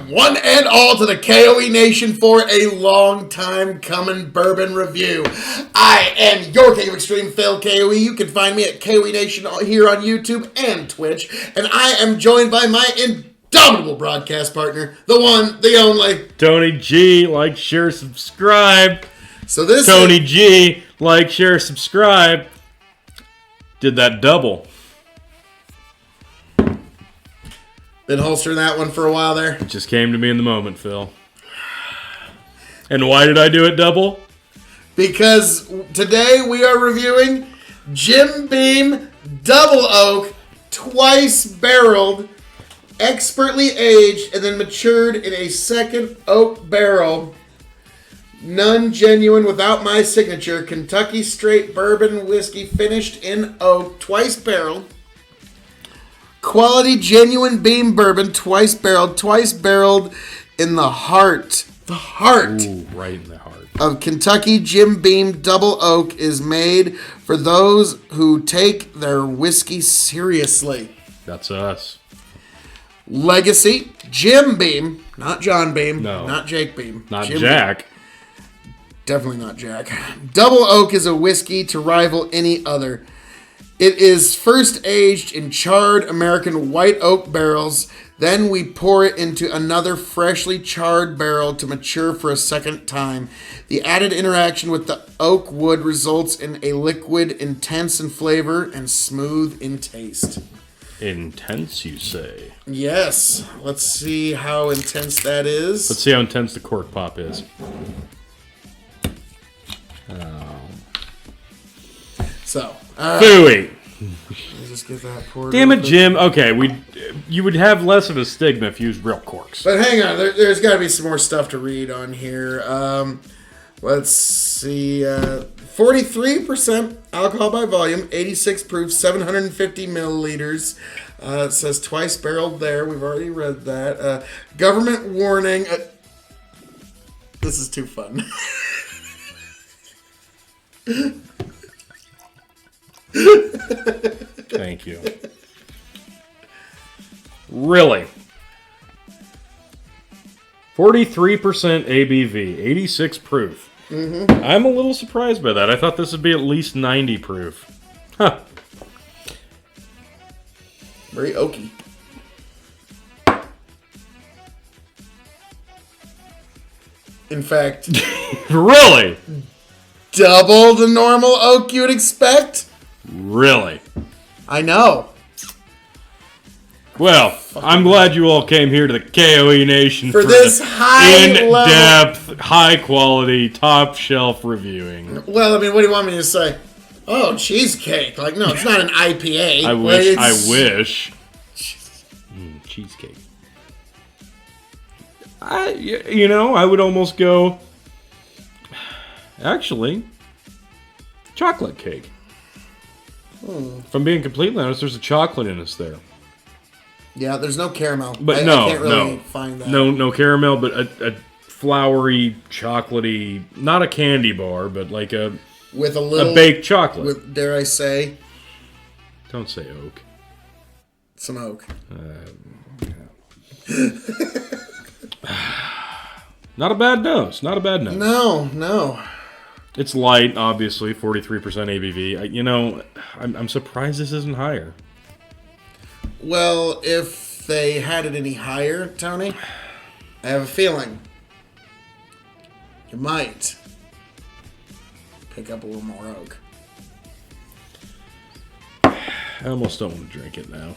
Welcome, one and all, to the K.O.E Nation for a long time coming bourbon review. I am your King of Extreme, Phil K.O.E. You can find me at K.O.E Nation here on YouTube and Twitch. And I am joined by my indomitable broadcast partner, the one, the only... Tony G. Like, share, subscribe. So this Tony G. Like, share, subscribe. Did that double. Been holstering that one for a while there. It just came to me in the moment, Phil. And why did I do it double? Because today we are reviewing Jim Beam Double Oak, twice barreled, expertly aged, and then matured in a second oak barrel. None genuine without my signature. Kentucky straight bourbon whiskey finished in oak, twice barreled. Quality genuine beam bourbon, twice barreled in the heart. The heart. Ooh, right in the heart. Of Kentucky Jim Beam Double Oak is made for those who take their whiskey seriously. That's us. Legacy, Jim Beam, not John Beam, No. not Jake Beam. Not Jim Jack. Beam. Definitely not Jack. Double Oak is a whiskey to rival any other. It is first aged in charred American white oak barrels. Then we pour it into another freshly charred barrel to mature for a second time. The added interaction with the oak wood results in a liquid intense in flavor and smooth in taste. Intense, you say? Yes. Let's see how intense that is. Let's see how intense the cork pop is. So, Phooey. let's just get that poured. Damn it, over. Jim. Okay, you would have less of a stigma if you used real corks. But hang on, there's got to be some more stuff to read on here. Let's see. 43% alcohol by volume, 86 proof, 750 milliliters. It says twice barreled there. We've already read that. Government warning. This is too fun. Thank you. Really? 43% ABV, 86 proof. Mm-hmm. I'm a little surprised by that. I thought this would be at least 90 proof. Huh. Very oaky. In fact, Really? double the normal oak you would expect. Really? I know. Well, I'm glad you all came here to the KOE Nation For this the high in-depth, high-quality, top-shelf reviewing. Well, I mean, what do you want me to say? Oh, cheesecake. Like, no, it's not an IPA. I wish. Cheesecake. I would almost go... Actually, chocolate cake. If I'm being completely honest, there's a chocolate in us there. Yeah, there's no caramel. But I can't really find that. No caramel, but a flowery, chocolatey, not a candy bar, but like a baked chocolate. With, dare I say, Don't say oak. some oak. Not a bad nose. No. It's light, obviously, 43% ABV. I'm surprised this isn't higher. Well, if they had it any higher, Tony, I have a feeling you might pick up a little more oak. I almost don't want to drink it now.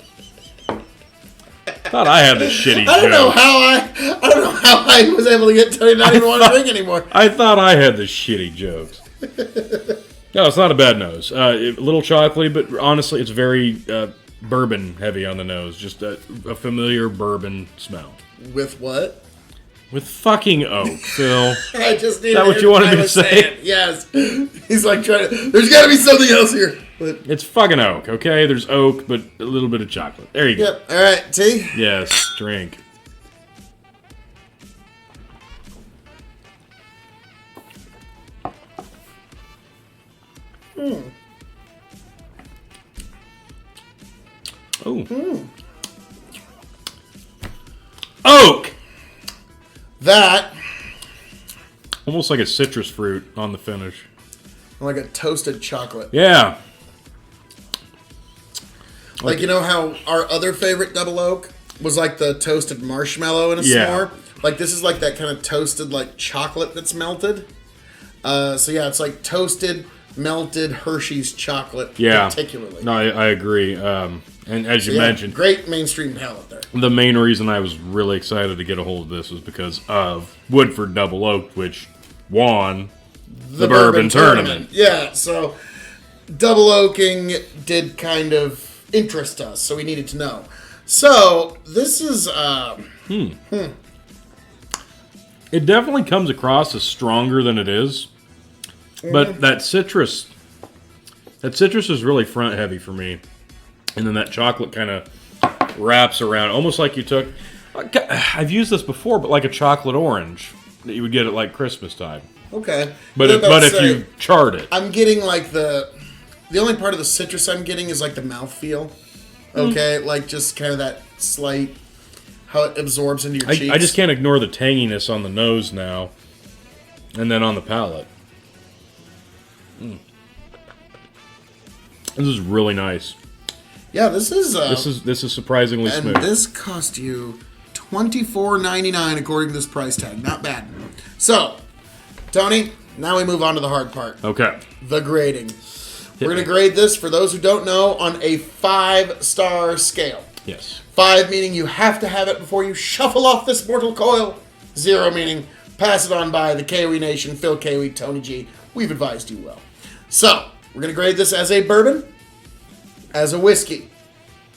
Thought I had the shitty joke. I don't know how I was able to get Tony not even want to drink anymore. I thought I had the shitty jokes. No, it's not a bad nose. A little chocolatey, but honestly, it's very bourbon heavy on the nose. Just a familiar bourbon smell. With what? With fucking oak, Phil. I just need. Is that what you wanted me to say? Yes. He's like trying to. There's got to be something else here. But, It's fucking oak, okay? There's oak, but a little bit of chocolate. There you go. yep. All right. T. Yes, drink. Oh. Oak! That, Almost like a citrus fruit on the finish. like a toasted chocolate. Yeah. Like, you know how our other favorite double oak was like the toasted marshmallow in a Yeah. s'more? Like, this is like that kind of toasted, like, chocolate that's melted. So, yeah, it's like toasted, melted Hershey's chocolate, particularly. No, I agree. And as you mentioned, great mainstream palate there. the main reason I was really excited to get a hold of this was because of Woodford Double Oak, which won the bourbon tournament. Yeah, so double oaking did kind of interest us, so we needed to know. So, this is... It definitely comes across as stronger than it is, but that citrus is really front heavy for me, and then that chocolate kind of wraps around, almost like you took. I've used this before, but like a chocolate orange that you would get at like Christmas time. Okay. But if you charred it, I'm getting like the only part of the citrus I'm getting is like the mouthfeel. Okay, like just kind of that slight. How it absorbs into your cheeks. I just can't ignore the tanginess on the nose now, and then on the palate. This is really nice. Yeah, this is surprisingly smooth. And this cost you $24.99 according to this price tag. Not bad. So, Tony, now we move on to the hard part. Okay. The grading. We're going to grade this, for those who don't know, on a 5-star scale. Yes. 5 meaning you have to have it before you shuffle off this mortal coil. 0 meaning pass it on by the K.O.E Nation, Phil K.O.E, Tony G. We've advised you well. So, we're going to grade this as a bourbon, as a whiskey,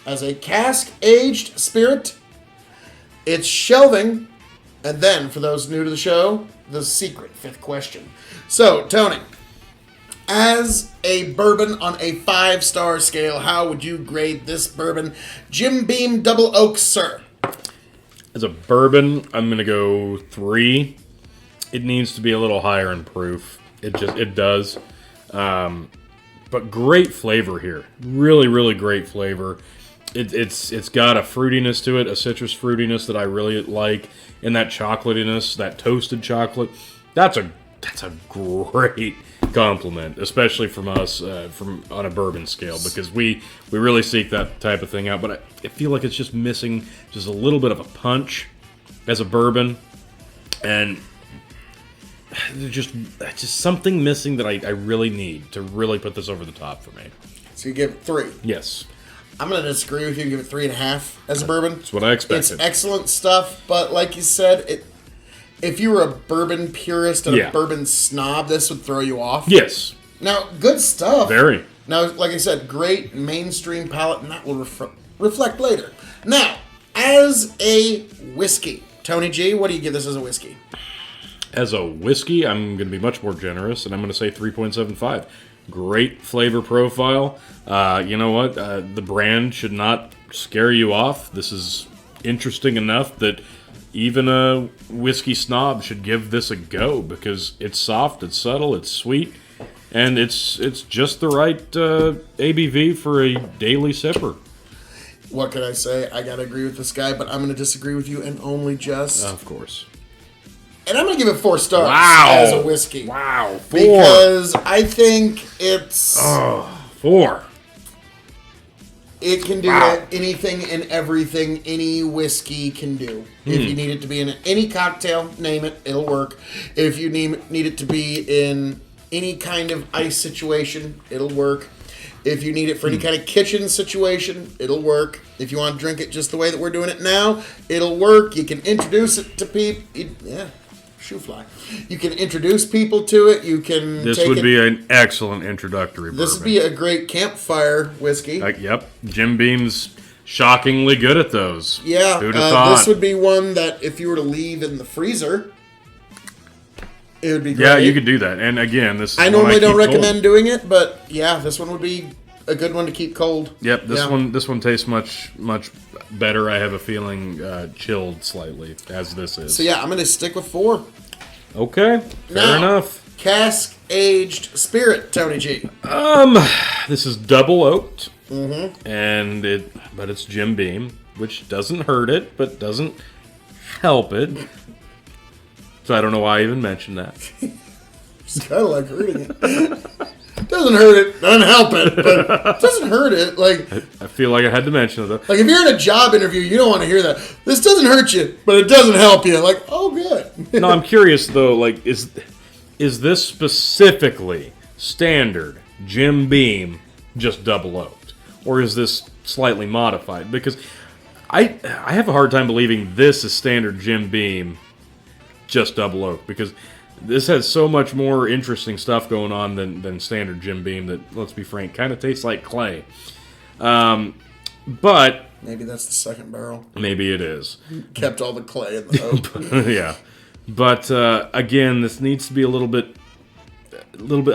as a cask-aged spirit, its shelving, and then, for those new to the show, the secret 5th question. So, Tony, as a bourbon on a 5-star scale, how would you grade this bourbon? Jim Beam Double Oak, sir. As a bourbon, I'm going to go 3. It needs to be a little higher in proof. It does. But great flavor here. Really, really great flavor. It's got a fruitiness to it, a citrus fruitiness that I really like, and that chocolatiness, that toasted chocolate. That's a great compliment, especially from us from on a bourbon scale, because we really seek that type of thing out. But I feel like it's just missing just a little bit of a punch as a bourbon, and there's just something missing that I really need to really put this over the top for me. So you give it 3. Yes. I'm going to disagree with you and give it 3.5 as a bourbon. That's what I expected. It's excellent stuff, but like you said, if you were a bourbon purist and a bourbon snob, this would throw you off. Yes. Now, good stuff. Very. Now, like I said, great mainstream palate, and that will reflect later. Now, as a whiskey, Tony G, what do you give this as a whiskey? As a whiskey, I'm going to be much more generous, and I'm going to say 3.75. Great flavor profile. You know what? The brand should not scare you off. This is interesting enough that even a whiskey snob should give this a go, because it's soft, it's subtle, it's sweet, and it's just the right ABV for a daily sipper. What can I say? I gotta agree with this guy, but I'm gonna disagree with you, and only just. Of course. And I'm gonna give it 4 stars as a whiskey. Wow, 4. Because I think it's 4. It can do anything and everything any whiskey can do. If you need it to be in any cocktail, name it, it'll work. If you need it to be in any kind of ice situation, it'll work. If you need it for any kind of kitchen situation, it'll work. If you want to drink it just the way that we're doing it now, it'll work. You can introduce it to people. Shoe fly. You can introduce people to it. You can. This would be an excellent introductory bourbon. This would be a great campfire whiskey. Yep. Jim Beam's shockingly good at those. Yeah. Who'd have thought? This would be one that if you were to leave in the freezer, it would be great. Yeah, you could do that. And again, this is I normally don't recommend doing it, but yeah, this one would be a good one to keep cold. Yep, this one tastes much better. I have a feeling chilled slightly, as this is. So yeah, I'm gonna stick with 4. Okay, fair enough. Cask aged spirit, Tony G. This is double oaked, but it's Jim Beam, which doesn't hurt it, but doesn't help it. So I don't know why I even mentioned that. It's kind of like hurting it. Doesn't hurt it, doesn't help it, but it doesn't hurt it. Like, I feel like I had to mention it, though. like if you're in a job interview, you don't want to hear that. This doesn't hurt you, but it doesn't help you. Like, oh, good. No, I'm curious, though, like, is this specifically standard Jim Beam just double oaked? Or is this slightly modified? Because I have a hard time believing this is standard Jim Beam just double oaked, because this has so much more interesting stuff going on than standard Jim Beam that, let's be frank, kind of tastes like clay. But Maybe that's the second barrel. maybe it is. Kept all the clay in the oak. Yeah. But again, this needs to be a little bit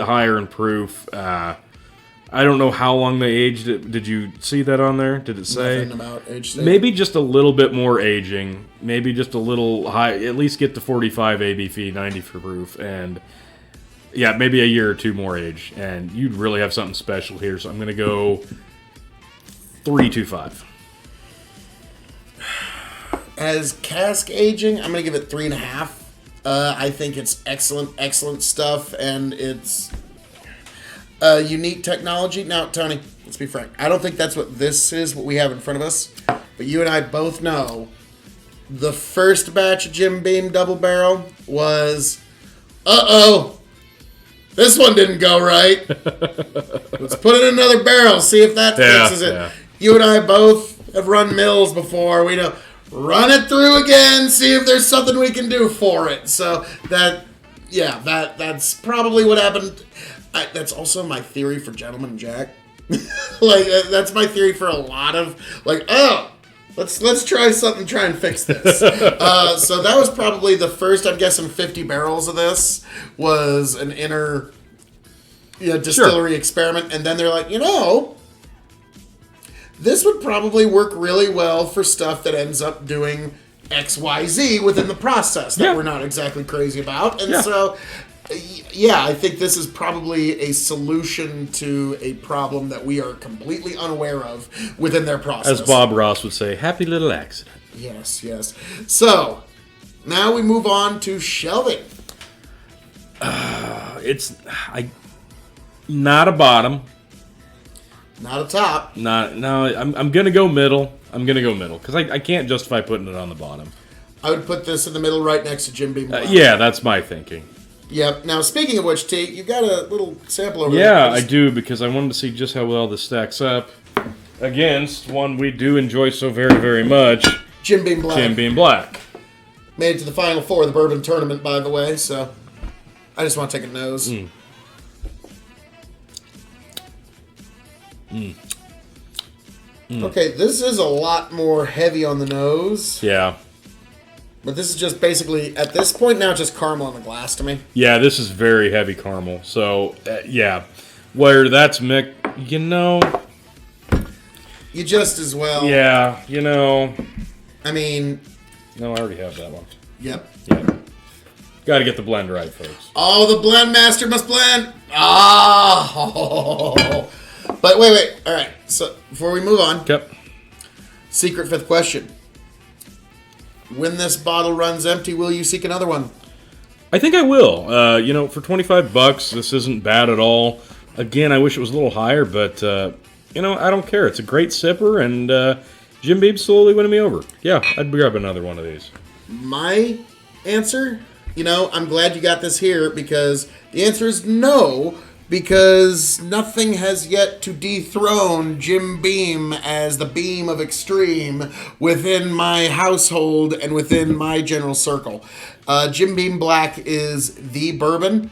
higher in proof. I don't know how long they aged it. Did you see that on there? Did it say? Nothing about age state. Maybe just a little bit more aging. Maybe just a little high. At least get to 45 ABV, 90 for proof, and yeah, maybe a year or two more age, and you'd really have something special here. So I'm gonna go 3.25. As cask aging, I'm gonna give it 3.5. I think it's excellent stuff, and it's unique technology. Now, Tony, let's be frank. I don't think that's what this is, what we have in front of us. But you and I both know the first batch of Jim Beam Double Barrel was, this one didn't go right. Let's put in another barrel, see if that fixes it. Yeah. You and I both have run mills before. We know, run it through again, see if there's something we can do for it. So that's probably what happened. That's also my theory for Gentleman Jack. Like, that's my theory for a lot of, like, let's try something, try and fix this. So that was probably the first, I'm guessing, 50 barrels of this was an inner distillery experiment. And then they're like, this would probably work really well for stuff that ends up doing XYZ within the process that we're not exactly crazy about. And so... yeah, I think this is probably a solution to a problem that we are completely unaware of within their process. As Bob Ross would say, happy little accident. Yes. So, now we move on to shelving. Not a bottom. Not a top. I'm gonna go middle. Because I can't justify putting it on the bottom. I would put this in the middle right next to Jim Beam Black. Yeah, that's my thinking. Yep. Now, speaking of which, T, you got a little sample over there. Yeah, I do, because I wanted to see just how well this stacks up against one we do enjoy so very, very much. Jim Beam Black. Jim Beam Black. Made it to the Final Four of the Bourbon Tournament, by the way, so I just want to take a nose. Okay, this is a lot more heavy on the nose. Yeah. But this is just basically, at this point now, just caramel in the glass to me. Yeah, this is very heavy caramel. So, yeah. Where that's Mick, You just as well. Yeah, I mean... No, I already have that one. Yep. Yeah. Got to get the blend right, folks. Oh, the blend master must blend. Oh. But wait. All right. So, before we move on. Yep. Secret fifth question. When this bottle runs empty, will you seek another one? I think I will. For $25, this isn't bad at all. Again, I wish it was a little higher, but, I don't care. It's a great sipper, and Jim Beam's slowly winning me over. Yeah, I'd grab another one of these. My answer, I'm glad you got this here, because the answer is no, because nothing has yet to dethrone Jim Beam as the beam of extreme within my household and within my general circle. Jim Beam Black is the bourbon.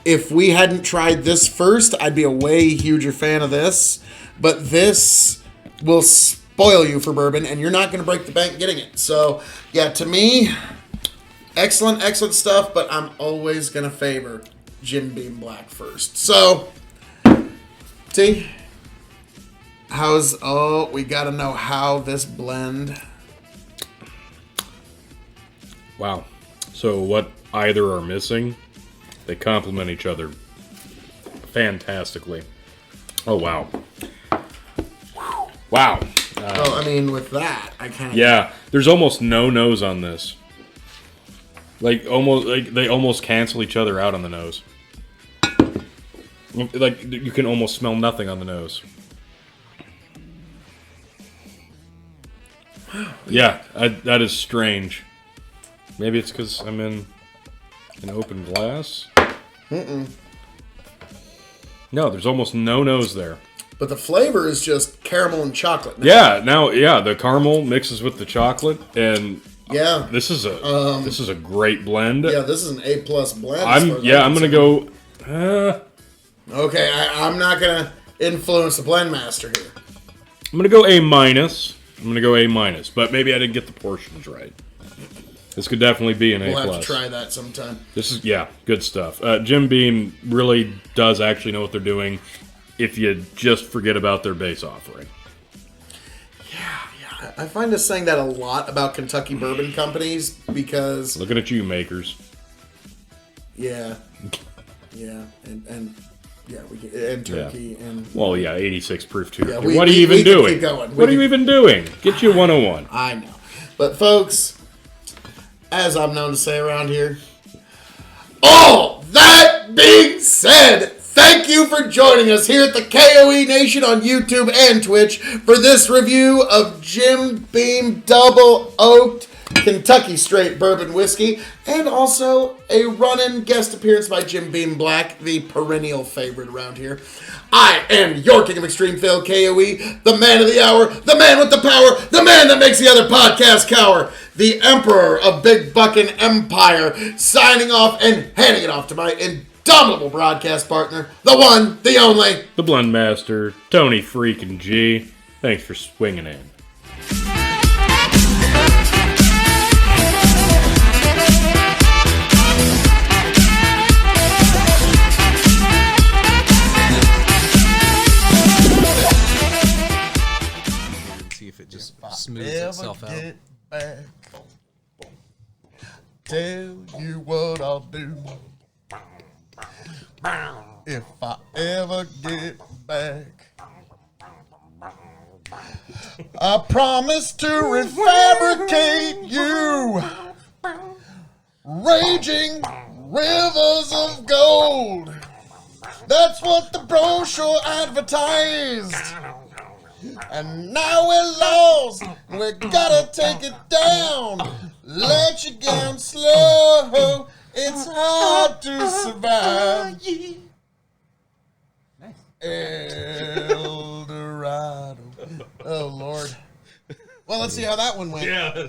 If we hadn't tried this first, I'd be a way huger fan of this. But this will spoil you for bourbon, and you're not going to break the bank getting it. So, yeah, to me, excellent stuff, but I'm always going to favor Jim Beam Black first. So, T, we got to know how this blend. Wow. So what either are missing, they complement each other fantastically. Oh, wow. Wow. With that, I kind of... Yeah, there's almost no nose on this. Like they almost cancel each other out on the nose. Like you can almost smell nothing on the nose. Yeah, that is strange. Maybe it's because I'm in an open glass. No, there's almost no nose there. But the flavor is just caramel and chocolate. Yeah, the caramel mixes with the chocolate, and yeah, this is a great blend. Yeah, this is an A+ blend. I'm gonna go. Okay, I'm not gonna influence the blend master here. I'm gonna go A-. But maybe I didn't get the portions right. This could definitely be an A+. We'll have to try that sometime. This is good stuff. Jim Beam really does actually know what they're doing. If you just forget about their base offering. Yeah. I find us saying that a lot about Kentucky bourbon companies because... Looking at you, makers. Yeah. Yeah. And turkey. Yeah. And... Well, yeah, 86 proof too. Yeah, what are you even doing? Keep going. What are you even doing? Get you 101. I know. But folks, as I'm known to say around here, all that being said... Thank you for joining us here at the K.O.E Nation on YouTube and Twitch for this review of Jim Beam Double Oaked Kentucky Straight Bourbon Whiskey, and also a run-in guest appearance by Jim Beam Black, the perennial favorite around here. I am your King of Extreme Fail, K.O.E, the man of the hour, the man with the power, the man that makes the other podcast cower, the emperor of Big Buckin' Empire, signing off and handing it off to my indomitable broadcast partner, the one, the only, the blend master, Tony freaking G. Thanks for swinging in. See if it just smooths itself out. Get back, tell you what I'll do. If I ever get back, I promise to refabricate you, raging rivers of gold. That's what the brochure advertised. And now we're lost, we gotta take it down. Let you down slow, it's hard to survive. El Dorado. Oh, Lord. Well, let's see how that one went. Yeah.